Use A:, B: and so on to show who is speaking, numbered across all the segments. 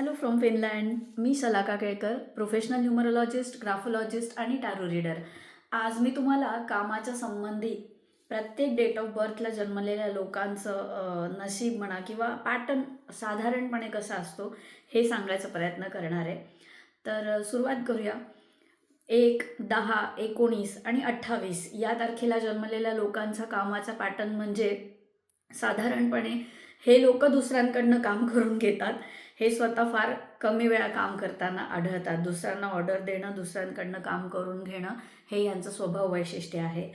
A: Hello from Finland. मी Shalaka Kelkar, professional numerologist, graphologist आणि tarot reader. आज मी तुम्हाला कामाच्या संबंधी प्रत्येक डेट ऑफ बर्थला जन्मलेल्या लोकांचं नशीब म्हणा किंवा पॅटर्न साधारणपणे कसा असतो हे सांगायचा प्रयत्न करणार आहे. तर सुरुवात करूया. 1, 10, 19 आणि 28 या तारखेला जन्मलेल्या लोकांचा कामाचा पॅटर्न म्हणजे साधारणपणे हे लोक दुसऱ्यांकडनं काम करून घेतात. हे स्वतः फार कमी वेळा काम करताना आढळतात. दुसऱ्यांना ऑर्डर देणं, दुसऱ्यांकडनं काम करून घेणं हे यांचं स्वभाव वैशिष्ट्य आहे.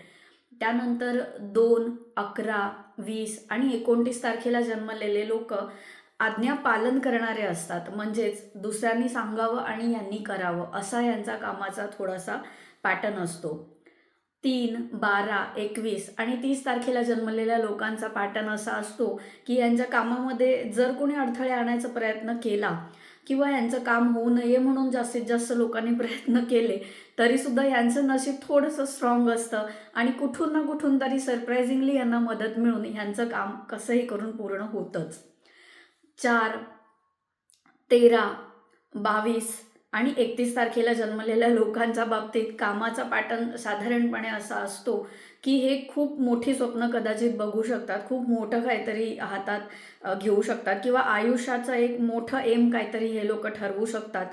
A: त्यानंतर 2, 11, 20 आणि 29 तारखेला जन्मलेले लोक आज्ञा पालन करणारे असतात. म्हणजेच दुसऱ्यांनी सांगावं आणि यांनी करावं असा यांचा कामाचा थोडासा पॅटर्न असतो. 3, 12, 21 आणि 30 तारखेला जन्मलेल्या लोकांचा पॅटर्न असा असतो की यांच्या कामामध्ये जर कोणी अडथळे आणायचा प्रयत्न केला किंवा यांचं काम होऊ नये म्हणून जास्तीत जास्त लोकांनी प्रयत्न केले तरीसुद्धा यांचं नशीब थोडंसं स्ट्रॉंग असतं आणि कुठून ना कुठून तरी सरप्रायझिंगली यांना मदत मिळून यांचं काम कसंही करून पूर्ण होतंच. 4, 13, 22 आणि 31 तारखेला जन्मलेल्या लोकांच्या बाबतीत कामाचा पॅटर्न साधारणपणे असा असतो की हे खूप मोठी स्वप्न कदाचित बघू शकतात, खूप मोठं काहीतरी हातात घेऊ शकतात किंवा आयुष्याचं एक मोठं एम काहीतरी हे लोक ठरवू शकतात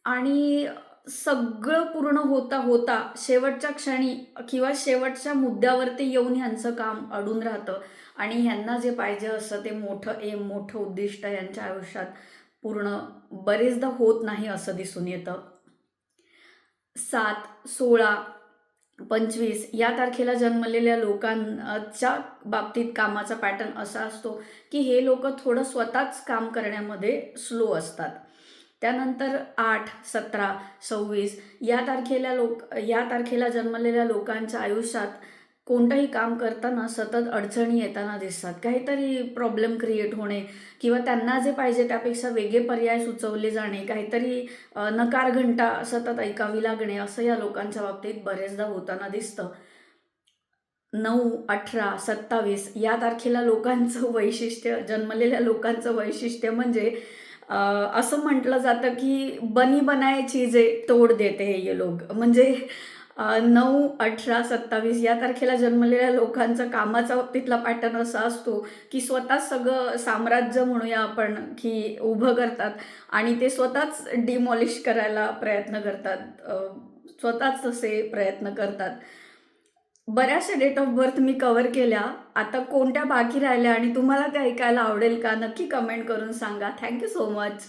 A: आणि सगळं पूर्ण होता होता शेवटच्या क्षणी किंवा शेवटच्या मुद्द्यावरती येऊन ह्यांचं काम अडून राहतं आणि ह्यांना जे पाहिजे असतं ते मोठं एम, मोठं उद्दिष्ट यांच्या आयुष्यात पूर्ण बरेचदा होत नाही असं दिसून येतं. 7, 16, 25 या तारखेला जन्मलेल्या लोकांच्या बाबतीत कामाचा पॅटर्न असा असतो की हे लोक थोडं स्वतःच काम करण्यामध्ये स्लो असतात. त्यानंतर 8, 17, 26 या तारखेला जन्मलेल्या लोकांच्या आयुष्यात कोणतंही काम करताना सतत अडचणी येताना दिसतात. काहीतरी प्रॉब्लेम क्रिएट होणे किंवा त्यांना जे पाहिजे त्यापेक्षा वेगळे पर्याय सुचवले जाणे, काहीतरी नकार घंटा सतत ऐकावी लागणे असं या लोकांच्या बाबतीत बरेचदा होताना दिसतं. 9, 18, 27 या तारखेला लोकांचं वैशिष्ट्य, जन्मलेल्या लोकांचं वैशिष्ट्य म्हणजे असं म्हटलं जातं की बनी बनाए चीजे तोड देते हे ये लोग. म्हणजे 9, 18, 27 या तारखेला जन्मलेल्या लोकांचा कामाच्या बाबतीतला पॅटर्न असा असतो की स्वतःच सगळं साम्राज्य म्हणूया आपण की उभं करतात आणि ते स्वतःच डिमॉलिश करायला प्रयत्न करतात, स्वतःच तसे प्रयत्न करतात. बऱ्याचशा डेट ऑफ बर्थ मी कव्हर केल्या. आता कोणत्या बाकी राहिल्या आणि तुम्हाला ते ऐकायला आवडेल का नक्की कमेंट करून सांगा. Thank you so much.